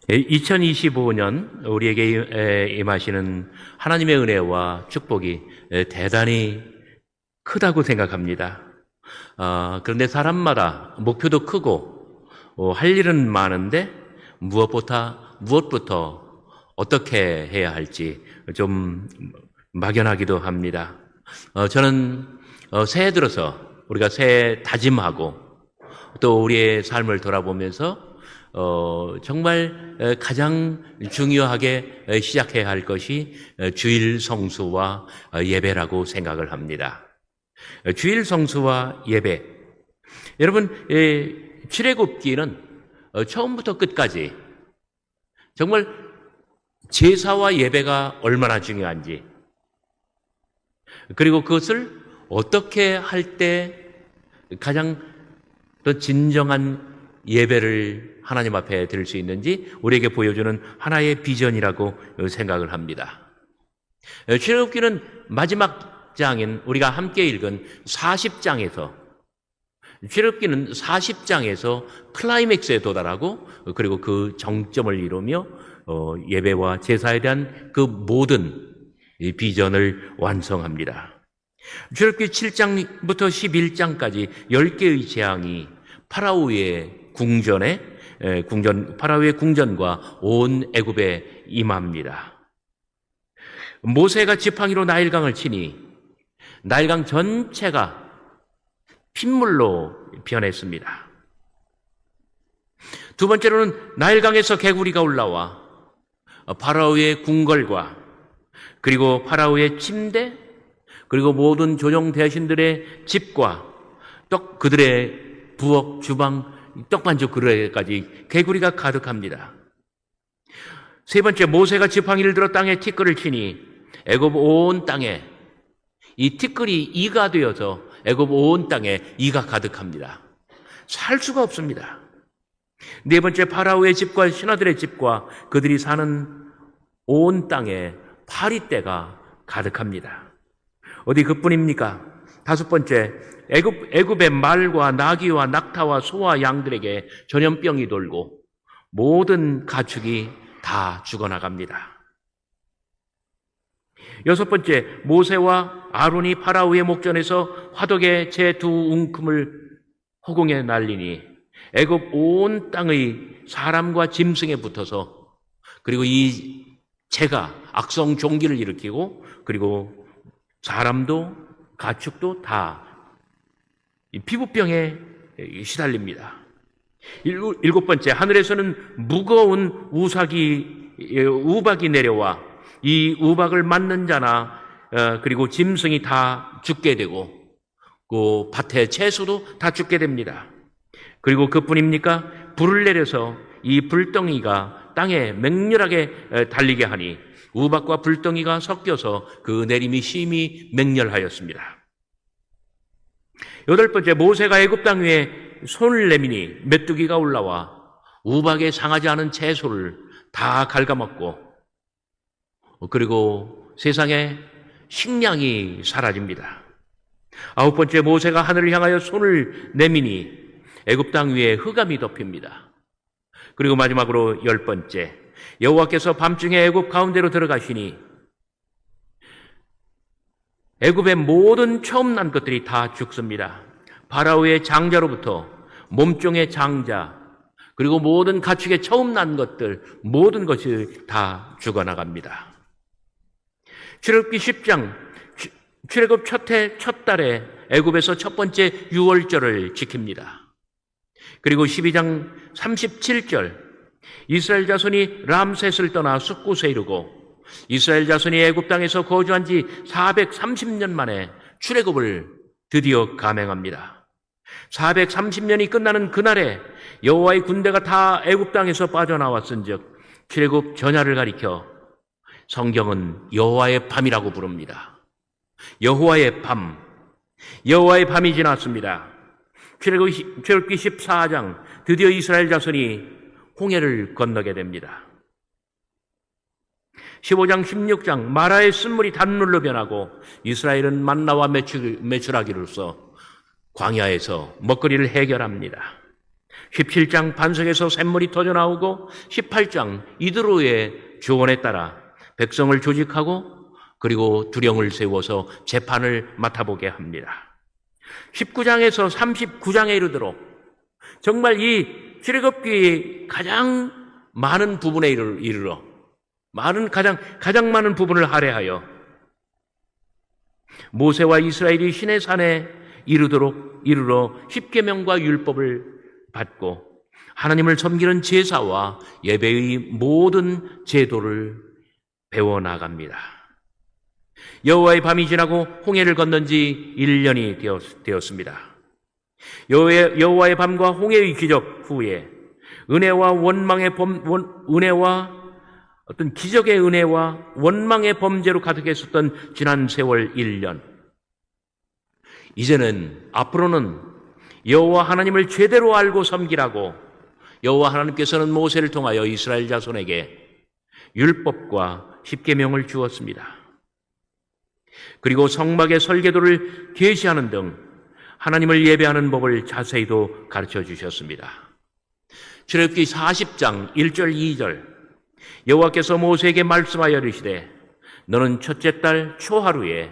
2025년 우리에게 임하시는 하나님의 은혜와 축복이 대단히 크다고 생각합니다. 그런데 사람마다 목표도 크고 할 일은 많은데 무엇부터 어떻게 해야 할지 좀 막연하기도 합니다. 저는 새해 들어서 우리가 새해 다짐하고 또 우리의 삶을 돌아보면서 정말 가장 중요하게 시작해야 할 것이 주일 성수와 예배라고 생각을 합니다. 주일 성수와 예배. 여러분, 출애굽기는 처음부터 끝까지 정말 제사와 예배가 얼마나 중요한지, 그리고 그것을 어떻게 할 때 가장 더 진정한 예배를 하나님 앞에 드릴 수 있는지 우리에게 보여주는 하나의 비전이라고 생각을 합니다. 출애굽기는 마지막 장인 우리가 함께 읽은 40장에서 출애굽기는 40장에서 클라이맥스에 도달하고 그리고 그 정점을 이루며 예배와 제사에 대한 그 모든 비전을 완성합니다. 출애굽기 7장부터 11장까지 10개의 재앙이 파라오의 파라오의 궁전과 온 애굽에 임합니다. 모세가 지팡이로 나일강을 치니 나일강 전체가 핏물로 변했습니다. 두 번째로는 나일강에서 개구리가 올라와 파라오의 궁궐과 그리고 파라오의 침대 그리고 모든 조정 대신들의 집과 또 그들의 부엌, 주방, 떡반죽 그릇에까지 개구리가 가득합니다. 세 번째, 모세가 지팡이를 들어 땅에 티끌을 치니 애굽 온 땅에 이 티끌이 이가 되어서 애굽 온 땅에 이가 가득합니다. 살 수가 없습니다. 네 번째, 파라오의 집과 신하들의 집과 그들이 사는 온 땅에 파리떼가 가득합니다. 어디 그뿐입니까? 다섯 번째, 애굽의 말과 나귀와 낙타와 소와 양들에게 전염병이 돌고 모든 가축이 다 죽어나갑니다. 여섯 번째, 모세와 아론이 파라오의 목전에서 화덕의 제 두 웅큼을 허공에 날리니 애굽 온 땅의 사람과 짐승에 붙어서 그리고 이 재가 악성 종기를 일으키고 그리고 사람도 가축도 다 피부병에 시달립니다. 일곱 번째, 하늘에서는 무거운 우박이 내려와 이 우박을 맞는 자나 그리고 짐승이 다 죽게 되고 그 밭의 채소도 다 죽게 됩니다. 그리고 그뿐입니까? 불을 내려서 이 불덩이가 땅에 맹렬하게 달리게 하니 우박과 불덩이가 섞여서 그 내림이 심히 맹렬하였습니다. 여덟 번째, 모세가 애굽 땅 위에 손을 내미니 메뚜기가 올라와 우박에 상하지 않은 채소를 다 갉아먹고 그리고 세상에 식량이 사라집니다. 아홉 번째, 모세가 하늘을 향하여 손을 내미니 애굽 땅 위에 흑암이 덮입니다. 그리고 마지막으로 열 번째, 여호와께서 밤중에 애굽 가운데로 들어가시니 애굽의 모든 처음 난 것들이 다 죽습니다. 파라오의 장자로부터 몸종의 장자 그리고 모든 가축의 처음 난 것들 모든 것이 다 죽어나갑니다. 출애굽기 10장 출애굽 첫 달에 애굽에서 첫 번째 유월절을 지킵니다. 그리고 12장 37절 이스라엘 자손이 람셋을 떠나 숫곳에 이르고 이스라엘 자손이 애굽 땅에서 거주한 지 430년 만에 출애굽을 드디어 감행합니다. 430년이 끝나는 그날에 여호와의 군대가 다 애굽 땅에서 빠져나왔은즉 출애굽 전야를 가리켜 성경은 여호와의 밤이라고 부릅니다. 여호와의 밤, 여호와의 밤이 지났습니다. 출애굽기 14장 드디어 이스라엘 자손이 홍해를 건너게 됩니다. 15장 16장 마라의 쓴물이 단물로 변하고 이스라엘은 만나와 메추라기로서 광야에서 먹거리를 해결합니다. 17장 반석에서 샘물이 터져나오고 18장 이드로의 조언에 따라 백성을 조직하고 그리고 두령을 세워서 재판을 맡아보게 합니다. 19장에서 39장에 이르도록 정말 이 출애굽기의 가장 많은 부분에 이르러 가장 많은 부분을 할애하여 모세와 이스라엘이 시내산에 이르러 십계명과 율법을 받고 하나님을 섬기는 제사와 예배의 모든 제도를 배워나갑니다. 여호와의 밤이 지나고 홍해를 건넌 지 1년이 되었습니다. 여호와의 밤과 홍해의 기적 후에 어떤 기적의 은혜와 원망의 범죄로 가득했었던 지난 세월 1년. 이제는 앞으로는 여호와 하나님을 제대로 알고 섬기라고 여호와 하나님께서는 모세를 통하여 이스라엘 자손에게 율법과 십계명을 주었습니다. 그리고 성막의 설계도를 계시하는 등 하나님을 예배하는 법을 자세히도 가르쳐 주셨습니다. 출애굽기 40장 1절 2절 여호와께서 모세에게 말씀하여 이르시되 너는 첫째 달 초하루에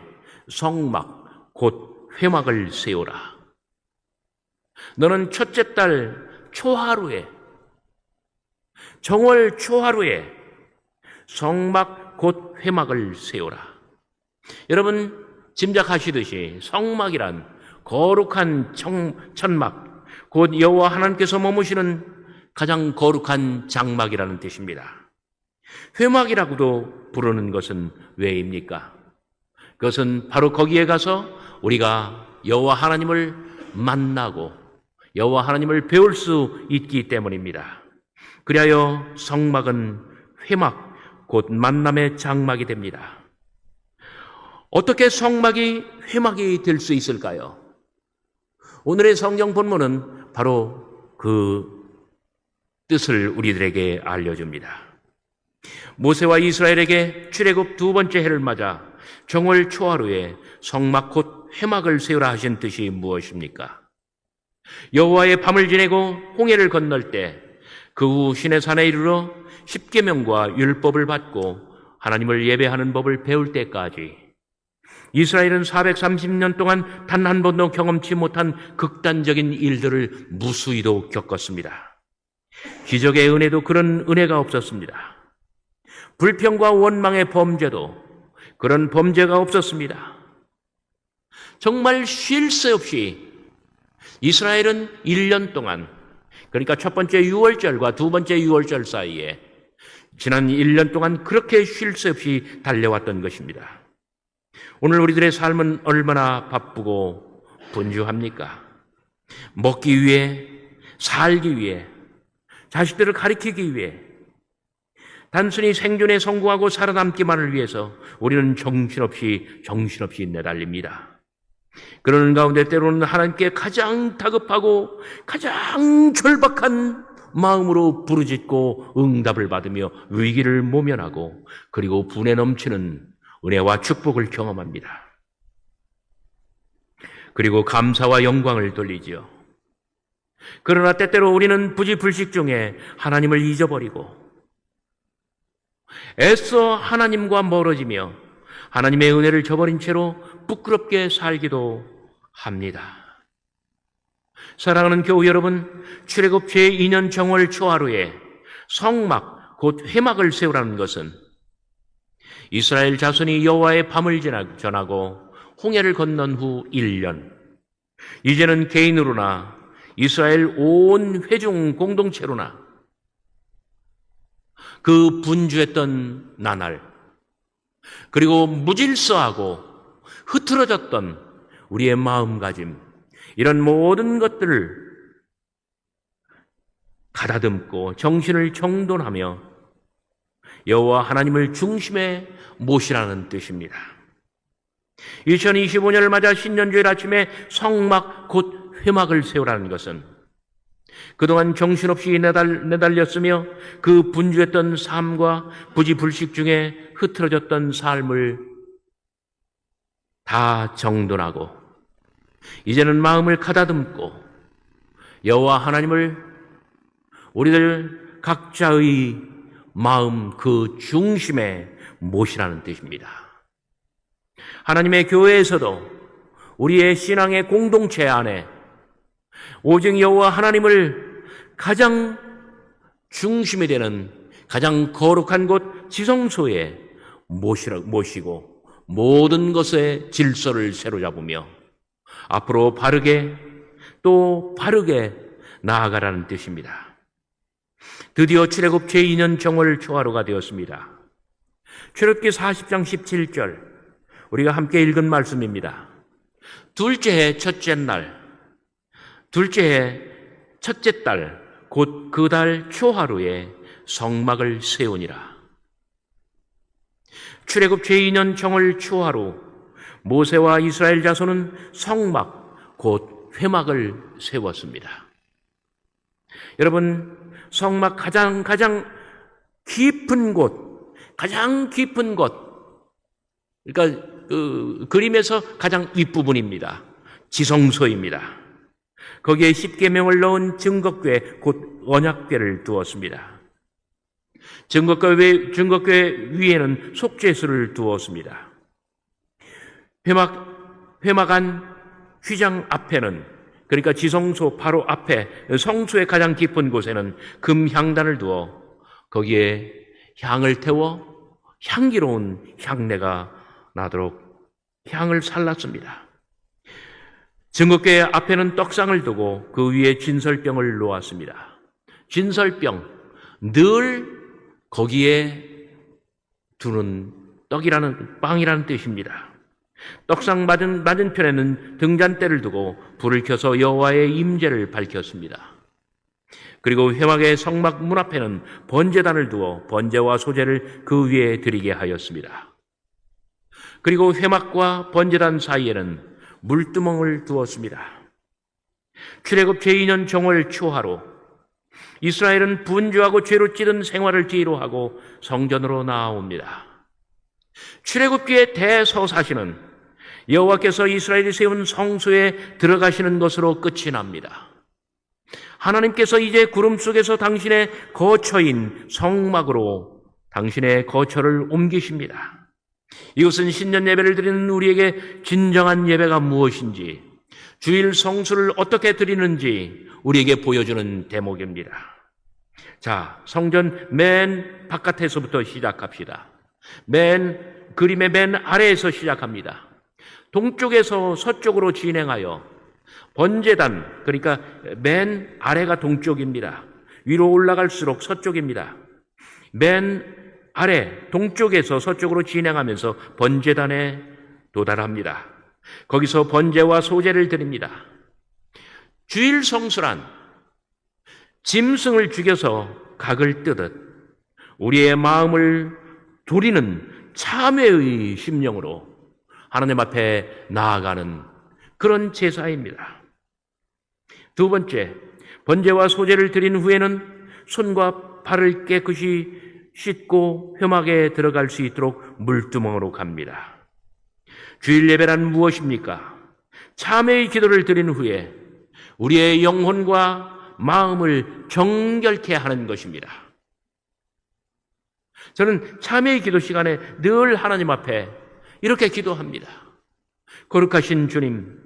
성막 곧 회막을 세우라. 너는 첫째 달 초하루에 정월 초하루에 성막 곧 회막을 세우라. 여러분 짐작하시듯이 성막이란 거룩한 천막 곧 여호와 하나님께서 머무시는 가장 거룩한 장막이라는 뜻입니다. 회막이라고도 부르는 것은 왜입니까? 그것은 바로 거기에 가서 우리가 여호와 하나님을 만나고 여호와 하나님을 배울 수 있기 때문입니다. 그리하여 성막은 회막 곧 만남의 장막이 됩니다. 어떻게 성막이 회막이 될 수 있을까요? 오늘의 성경 본문은 바로 그 뜻을 우리들에게 알려줍니다. 모세와 이스라엘에게 출애굽 두 번째 해를 맞아 정월 초하루에 성막 곧 회막을 세우라 하신 뜻이 무엇입니까? 여호와의 밤을 지내고 홍해를 건널 때 그 후 시내산에 이르러 십계명과 율법을 받고 하나님을 예배하는 법을 배울 때까지 이스라엘은 430년 동안 단 한 번도 경험치 못한 극단적인 일들을 무수히도 겪었습니다. 기적의 은혜도 그런 은혜가 없었습니다. 불평과 원망의 범죄도 그런 범죄가 없었습니다. 정말 쉴 새 없이 이스라엘은 1년 동안, 그러니까 첫 번째 유월절과 두 번째 유월절 사이에 지난 1년 동안 그렇게 쉴 새 없이 달려왔던 것입니다. 오늘 우리들의 삶은 얼마나 바쁘고 분주합니까? 먹기 위해, 살기 위해, 자식들을 가리키기 위해, 단순히 생존에 성공하고 살아남기만을 위해서 우리는 정신없이 내달립니다. 그러는 가운데 때로는 하나님께 가장 다급하고 가장 절박한 마음으로 부르짖고 응답을 받으며 위기를 모면하고 그리고 분에 넘치는 은혜와 축복을 경험합니다. 그리고 감사와 영광을 돌리지요. 그러나 때때로 우리는 부지불식 중에 하나님을 잊어버리고 애써 하나님과 멀어지며 하나님의 은혜를 저버린 채로 부끄럽게 살기도 합니다. 사랑하는 교우 여러분, 출애굽 제2년 정월 초하루에 성막 곧 회막을 세우라는 것은 이스라엘 자손이 여호와의 밤을 전하고 홍해를 건넌 후 1년, 이제는 개인으로나 이스라엘 온 회중 공동체로나 그 분주했던 나날, 그리고 무질서하고 흐트러졌던 우리의 마음가짐, 이런 모든 것들을 가다듬고 정신을 정돈하며 여호와 하나님을 중심에 모시라는 뜻입니다. 2025년을 맞아 신년주일 아침에 성막 곧 회막을 세우라는 것은 그동안 정신없이 내달렸으며 그 분주했던 삶과 부지불식 중에 흐트러졌던 삶을 다 정돈하고 이제는 마음을 가다듬고 여호와 하나님을 우리들 각자의 마음 그 중심에 모시라는 뜻입니다. 하나님의 교회에서도 우리의 신앙의 공동체 안에 오직 여호와 하나님을 가장 중심이 되는 가장 거룩한 곳 지성소에 모시고 모든 것의 질서를 새로잡으며 앞으로 바르게 또 바르게 나아가라는 뜻입니다. 드디어 출애굽 제2년 정월 초하루가 되었습니다. 출애굽기 40장 17절 우리가 함께 읽은 말씀입니다. 둘째 해 첫째 달 곧 그 달 초하루에 성막을 세우니라. 출애굽 제2년 정월 초하루 모세와 이스라엘 자손은 성막 곧 회막을 세웠습니다. 여러분, 성막 가장 깊은 곳, 그러니까 그 그림에서 가장 윗부분입니다. 지성소입니다. 거기에 십계명을 넣은 증거궤 곧 언약궤를 두었습니다. 증거궤 위에는 속죄수를 두었습니다. 회막 안 휘장 앞에는, 그러니까 지성소 바로 앞에 성소의 가장 깊은 곳에는 금향단을 두어 거기에 향을 태워 향기로운 향내가 나도록 향을 살랐습니다. 증거궤 앞에는 떡상을 두고 그 위에 진설병을 놓았습니다. 진설병, 늘 거기에 두는 빵이라는 뜻입니다. 떡상 맞은편에는 등잔대를 두고 불을 켜서 여호와의 임재를 밝혔습니다. 그리고 회막의 성막 문 앞에는 번제단을 두어 번제와 소제를 그 위에 드리게 하였습니다. 그리고 회막과 번제단 사이에는 물두멍을 두었습니다. 출애굽 제2년 정월 초하루 이스라엘은 분주하고 죄로 찌든 생활을 뒤로 하고 성전으로 나아옵니다. 출애굽기의 대서사시는 여호와께서 이스라엘이 세운 성소에 들어가시는 것으로 끝이 납니다. 하나님께서 이제 구름 속에서 당신의 거처인 성막으로 당신의 거처를 옮기십니다. 이것은 신년 예배를 드리는 우리에게 진정한 예배가 무엇인지, 주일 성수를 어떻게 드리는지 우리에게 보여주는 대목입니다. 자, 성전 맨 바깥에서부터 시작합시다. 그림의 맨 아래에서 시작합니다. 동쪽에서 서쪽으로 진행하여 번제단, 그러니까 맨 아래가 동쪽입니다. 위로 올라갈수록 서쪽입니다. 맨 아래 동쪽에서 서쪽으로 진행하면서 번제단에 도달합니다. 거기서 번제와 소제를 드립니다. 주일 성수란 짐승을 죽여서 각을 뜨듯 우리의 마음을 도리는 참회의 심령으로 하나님 앞에 나아가는 그런 제사입니다. 두 번째, 번제와 소제를 드린 후에는 손과 발을 깨끗이 씻고 회막에 들어갈 수 있도록 물두멍으로 갑니다. 주일 예배란 무엇입니까? 참회의 기도를 드린 후에 우리의 영혼과 마음을 정결케 하는 것입니다. 저는 참회의 기도 시간에 늘 하나님 앞에 이렇게 기도합니다. 거룩하신 주님,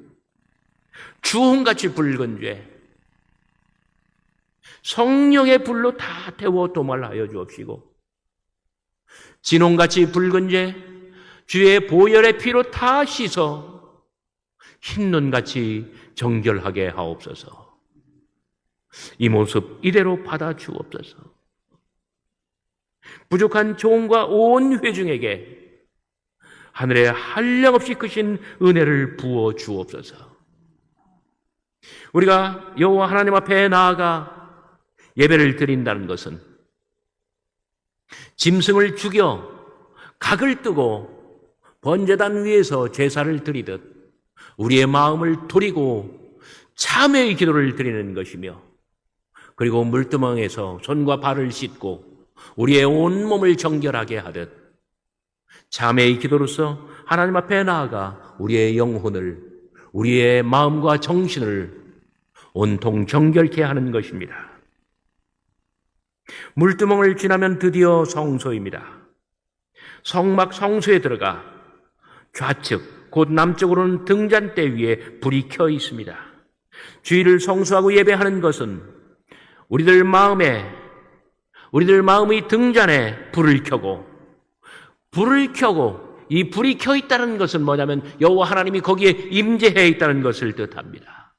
주홍같이 붉은 죄 성령의 불로 다 태워 도말하여 주옵시고, 진홍같이 붉은 죄 주의 보혈의 피로 다 씻어 흰눈같이 정결하게 하옵소서. 이 모습 이대로 받아 주옵소서. 부족한 종과 온 회중에게 하늘에 한량없이 크신 은혜를 부어 주옵소서. 우리가 여호와 하나님 앞에 나아가 예배를 드린다는 것은 짐승을 죽여 각을 뜨고 번제단 위에서 제사를 드리듯 우리의 마음을 도리고 참회의 기도를 드리는 것이며, 그리고 물두멍에서 손과 발을 씻고 우리의 온몸을 정결하게 하듯 참회의 기도로서 하나님 앞에 나아가 우리의 영혼을, 우리의 마음과 정신을 온통 정결케 하는 것입니다. 물두멍을 지나면 드디어 성소입니다. 성막 성소에 들어가 좌측 곧 남쪽으로는 등잔대 위에 불이 켜 있습니다. 주일을 성수하고 예배하는 것은 우리들 마음이 등잔에 불을 켜고 이 불이 켜 있다는 것은 뭐냐면 여호와 하나님이 거기에 임재해 있다는 것을 뜻합니다.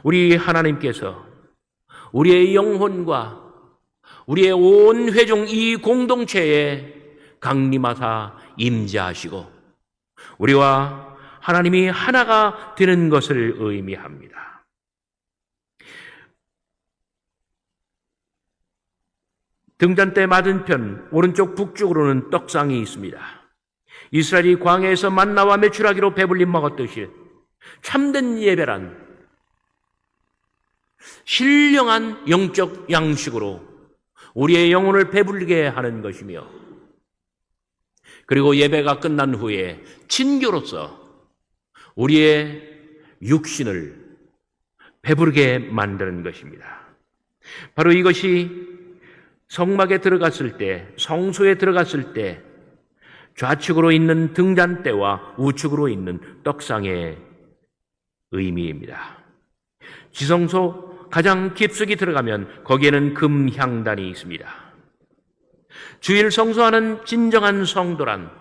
우리 하나님께서 우리의 영혼과 우리의 온 회중 이 공동체에 강림하사 임재하시고 우리와 하나님이 하나가 되는 것을 의미합니다. 등잔대 맞은편 오른쪽 북쪽으로는 떡상이 있습니다. 이스라엘이 광야에서 만나와 메추라기로 배불리 먹었듯이 참된 예배란 신령한 영적 양식으로 우리의 영혼을 배불리게 하는 것이며, 그리고 예배가 끝난 후에 친교로서 우리의 육신을 배부르게 만드는 것입니다. 바로 이것이 성막에 들어갔을 때, 성소에 들어갔을 때 좌측으로 있는 등잔대와 우측으로 있는 떡상의 의미입니다. 지성소 가장 깊숙이 들어가면 거기에는 금향단이 있습니다. 주일 성수하는 진정한 성도란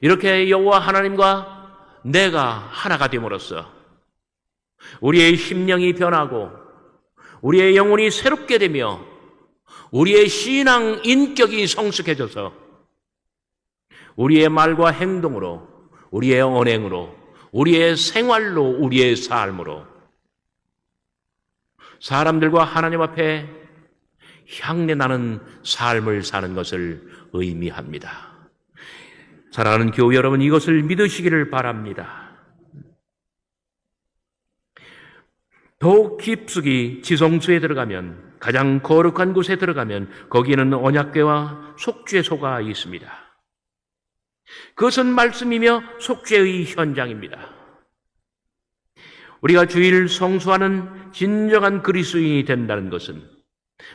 이렇게 여호와 하나님과 내가 하나가 됨으로써 우리의 심령이 변하고 우리의 영혼이 새롭게 되며 우리의 신앙 인격이 성숙해져서 우리의 말과 행동으로, 우리의 언행으로, 우리의 생활로, 우리의 삶으로 사람들과 하나님 앞에 향내나는 삶을 사는 것을 의미합니다. 사랑하는 교우 여러분, 이것을 믿으시기를 바랍니다. 더욱 깊숙이 지성소에 들어가면, 가장 거룩한 곳에 들어가면 거기에는 언약궤와 속죄소가 있습니다. 그것은 말씀이며 속죄의 현장입니다. 우리가 주일 성수하는 진정한 그리스도인이 된다는 것은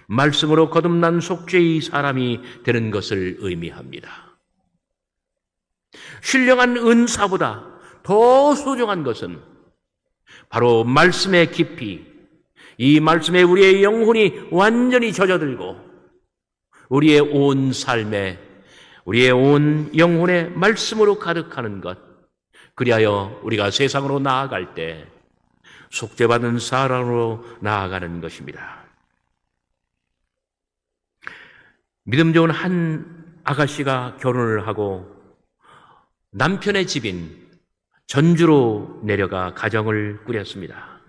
말씀으로 거듭난 속죄의 사람이 되는 것을 의미합니다. 신령한 은사보다 더 소중한 것은 바로 말씀의 깊이, 이 말씀에 우리의 영혼이 완전히 젖어들고 우리의 온 삶에, 우리의 온 영혼에 말씀으로 가득하는 것, 그리하여 우리가 세상으로 나아갈 때 속죄받은 사람으로 나아가는 것입니다. 믿음 좋은 한 아가씨가 결혼을 하고 남편의 집인 전주로 내려가 가정을 꾸렸습니다.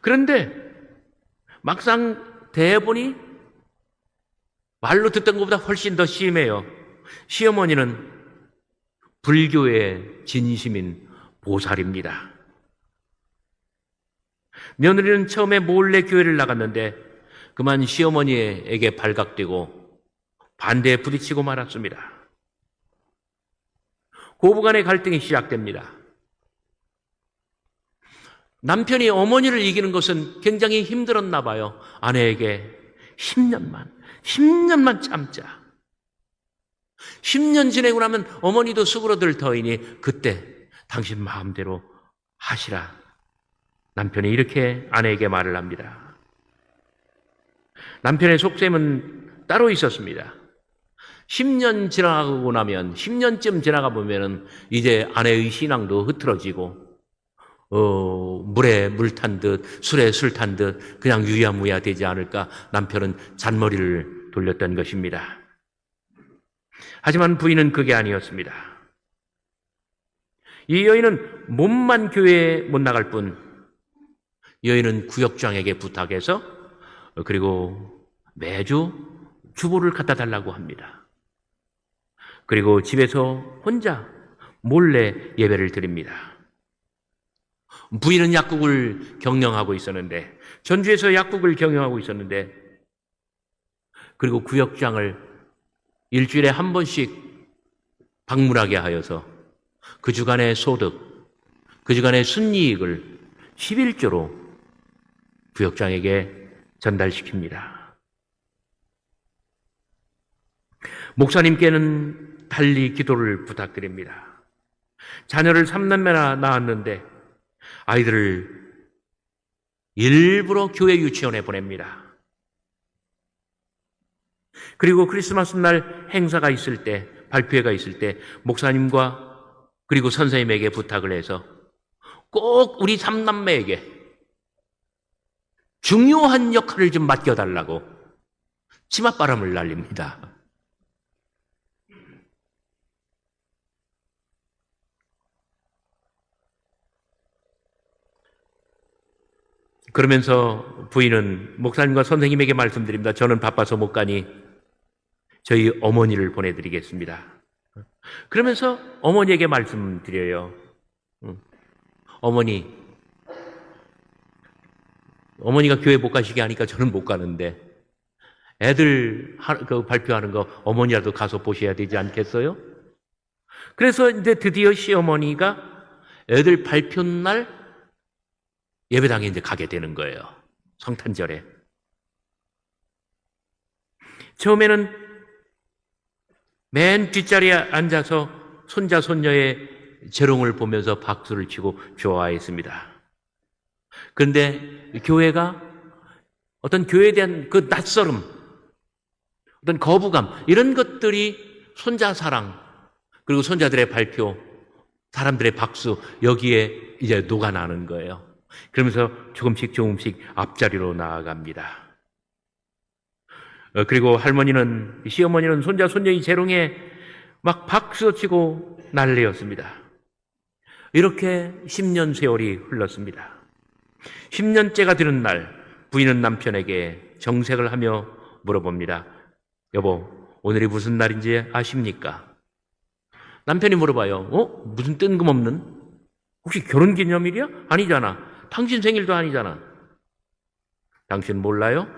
그런데 막상 대해보니 말로 듣던 것보다 훨씬 더 심해요. 시어머니는 불교의 진심인 보살입니다. 며느리는 처음에 몰래 교회를 나갔는데 그만 시어머니에게 발각되고 반대에 부딪히고 말았습니다. 고부간의 갈등이 시작됩니다. 남편이 어머니를 이기는 것은 굉장히 힘들었나 봐요. 아내에게 10년만 참자. 10년 지내고 나면 어머니도 수그러들 터이니 그때 당신 마음대로 하시라. 남편이 이렇게 아내에게 말을 합니다. 남편의 속셈은 따로 있었습니다. 10년 지나가고 나면, 10년쯤 지나가 보면은 이제 아내의 신앙도 흐트러지고, 물에 물 탄 듯, 술에 술 탄 듯, 그냥 유야무야 되지 않을까 남편은 잔머리를 돌렸던 것입니다. 하지만 부인은 그게 아니었습니다. 이 여인은 몸만 교회에 못 나갈 뿐, 여인은 구역장에게 부탁해서 그리고 매주 주보를 갖다 달라고 합니다. 그리고 집에서 혼자 몰래 예배를 드립니다. 부인은 약국을 경영하고 있었는데, 전주에서 약국을 경영하고 있었는데, 그리고 구역장을 일주일에 한 번씩 방문하게 하여서 그 주간의 소득, 그 주간의 순이익을 11조로 구역장에게 전달시킵니다. 목사님께는 달리 기도를 부탁드립니다. 자녀를 3남매나 낳았는데 아이들을 일부러 교회 유치원에 보냅니다. 그리고 크리스마스 날 행사가 있을 때, 발표회가 있을 때 목사님과 그리고 선생님에게 부탁을 해서 꼭 우리 3남매에게 중요한 역할을 좀 맡겨달라고 치맛바람을 날립니다. 그러면서 부인은 목사님과 선생님에게 말씀드립니다. 저는 바빠서 못 가니 저희 어머니를 보내드리겠습니다. 그러면서 어머니에게 말씀드려요. 어머니가 교회 못 가시게 하니까 저는 못 가는데 애들 발표하는 거 어머니라도 가서 보셔야 되지 않겠어요? 그래서 이제 드디어 시어머니가 애들 발표 날 예배당에 이제 가게 되는 거예요. 성탄절에. 처음에는 맨 뒷자리에 앉아서 손자, 손녀의 재롱을 보면서 박수를 치고 좋아했습니다. 그런데 교회가 어떤 교회에 대한 그 낯설음, 어떤 거부감, 이런 것들이 손자 사랑, 그리고 손자들의 발표, 사람들의 박수, 여기에 이제 녹아나는 거예요. 그러면서 조금씩 앞자리로 나아갑니다. 그리고 시어머니는 손자, 손녀의 재롱에 막 박수치고 난리였습니다. 이렇게 10년 세월이 흘렀습니다. 10년째가 되는 날, 부인은 남편에게 정색을 하며 물어봅니다. 여보, 오늘이 무슨 날인지 아십니까? 남편이 물어봐요. 무슨 뜬금없는? 혹시 결혼기념일이야? 아니잖아. 당신 생일도 아니잖아. 당신 몰라요?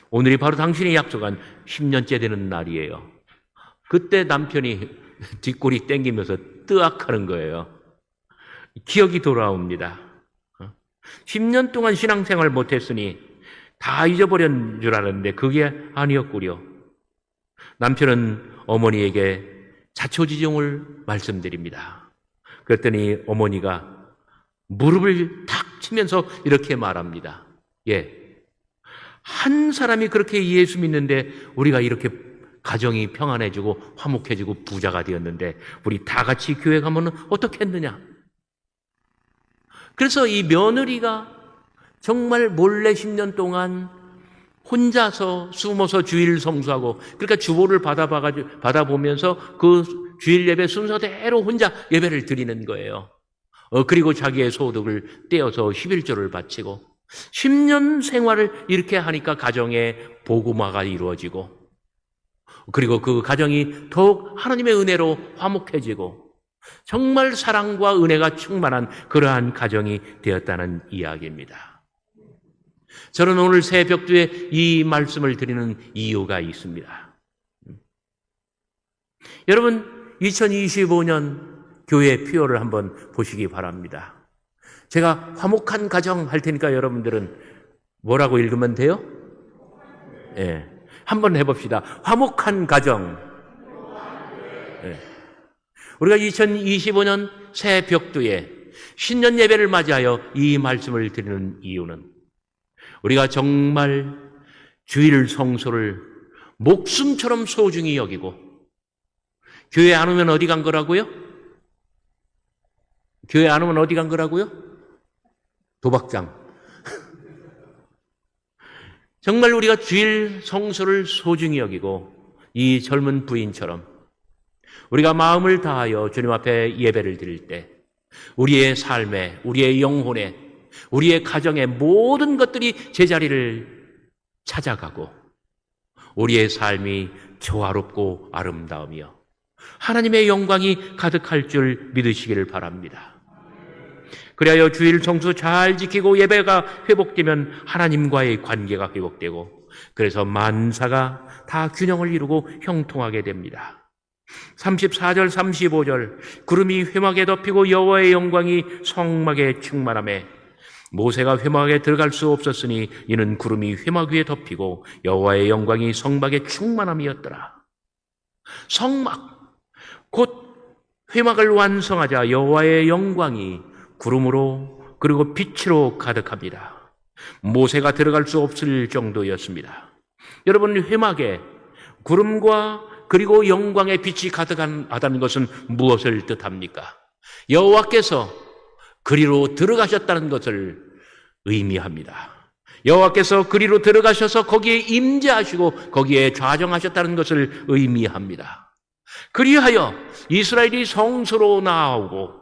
오늘이 바로 당신이 약속한 10년째 되는 날이에요. 그때 남편이 뒷골이 땡기면서 뜨악하는 거예요. 기억이 돌아옵니다. 10년 동안 신앙생활 못했으니 다 잊어버린 줄 알았는데 그게 아니었구려. 남편은 어머니에게 자초지종을 말씀드립니다. 그랬더니 어머니가 무릎을 탁 치면서 이렇게 말합니다. 한 사람이 그렇게 예수 믿는데 우리가 이렇게 가정이 평안해지고 화목해지고 부자가 되었는데 우리 다 같이 교회 가면 어떻게 했느냐? 그래서 이 며느리가 정말 몰래 10년 동안 혼자서 숨어서 주일 성수하고, 그러니까 주보를 받아보면서 그 주일 예배 순서대로 혼자 예배를 드리는 거예요. 그리고 자기의 소득을 떼어서 11조를 바치고 10년 생활을 이렇게 하니까 가정에 복음화가 이루어지고, 그리고 그 가정이 더욱 하나님의 은혜로 화목해지고 정말 사랑과 은혜가 충만한 그러한 가정이 되었다는 이야기입니다. 저는 오늘 새벽두에 이 말씀을 드리는 이유가 있습니다. 여러분, 2025년 교회 표어를 한번 보시기 바랍니다. 제가 화목한 가정 할 테니까 여러분들은 뭐라고 읽으면 돼요? 한번 해봅시다. 화목한 가정. 우리가 2025년 새 벽두에 신년 예배를 맞이하여 이 말씀을 드리는 이유는 우리가 정말 주일 성소를 목숨처럼 소중히 여기고, 교회 안 오면 어디 간 거라고요? 교회 안 오면 어디 간 거라고요? 도박장. 정말 우리가 주일 성소를 소중히 여기고 이 젊은 부인처럼 우리가 마음을 다하여 주님 앞에 예배를 드릴 때 우리의 삶에, 우리의 영혼에, 우리의 가정의 모든 것들이 제자리를 찾아가고 우리의 삶이 조화롭고 아름다우며 하나님의 영광이 가득할 줄 믿으시기를 바랍니다. 그리하여 주일 성수 잘 지키고 예배가 회복되면 하나님과의 관계가 회복되고, 그래서 만사가 다 균형을 이루고 형통하게 됩니다. 34절 35절 구름이 회막에 덮이고 여호와의 영광이 성막에 충만하매 모세가 회막에 들어갈 수 없었으니 이는 구름이 회막 위에 덮이고 여호와의 영광이 성막의 충만함이었더라. 성막, 곧 회막을 완성하자 여호와의 영광이 구름으로 그리고 빛으로 가득합니다. 모세가 들어갈 수 없을 정도였습니다. 여러분, 회막에 구름과 그리고 영광의 빛이 가득하다는 것은 무엇을 뜻합니까? 여호와께서 그리로 들어가셨다는 것을 의미합니다. 여호와께서 그리로 들어가셔서 거기에 임재하시고 거기에 좌정하셨다는 것을 의미합니다. 그리하여 이스라엘이 성소로 나오고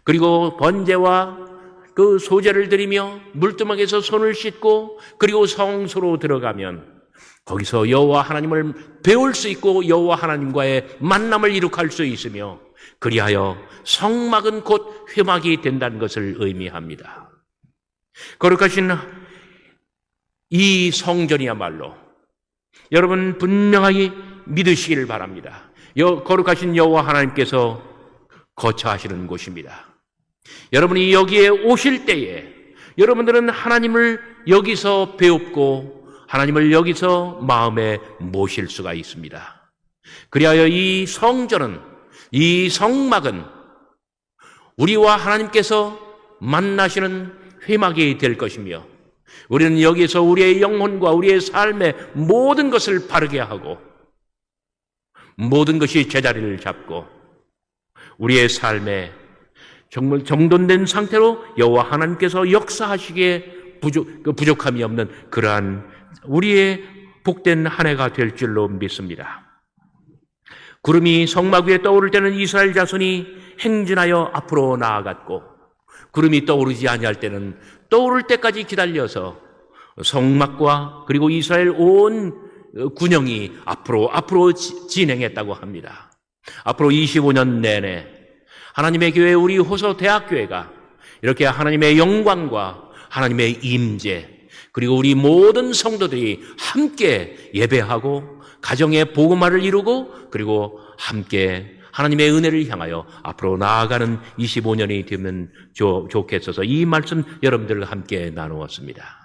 그리고 번제와 그 소제를 드리며 물두멍에서 손을 씻고 그리고 성소로 들어가면 거기서 여호와 하나님을 배울 수 있고 여호와 하나님과의 만남을 이룩할 수 있으며 그리하여 성막은 곧 회막이 된다는 것을 의미합니다. 거룩하신 이 성전이야말로 여러분 분명하게 믿으시기를 바랍니다. 거룩하신 여호와 하나님께서 거처하시는 곳입니다. 여러분이 여기에 오실 때에 여러분들은 하나님을 여기서 배웁고 하나님을 여기서 마음에 모실 수가 있습니다. 그리하여 이 성전은, 이 성막은 우리와 하나님께서 만나시는 회막이 될 것이며 우리는 여기서 우리의 영혼과 우리의 삶의 모든 것을 바르게 하고 모든 것이 제자리를 잡고 우리의 삶에 정말 정돈된 상태로 여호와 하나님께서 역사하시기에 부족함이 없는 그러한 우리의 복된 한 해가 될 줄로 믿습니다. 구름이 성막 위에 떠오를 때는 이스라엘 자손이 행진하여 앞으로 나아갔고 구름이 떠오르지 아니할 때는 떠오를 때까지 기다려서 성막과 그리고 이스라엘 온 군영이 앞으로 진행했다고 합니다. 앞으로 25년 내내 하나님의 교회 우리 호서 대학교회가 이렇게 하나님의 영광과 하나님의 임재 그리고 우리 모든 성도들이 함께 예배하고 가정의 복음화를 이루고 그리고 함께 하나님의 은혜를 향하여 앞으로 나아가는 25년이 되면 좋겠어서 이 말씀 여러분들과 함께 나누었습니다.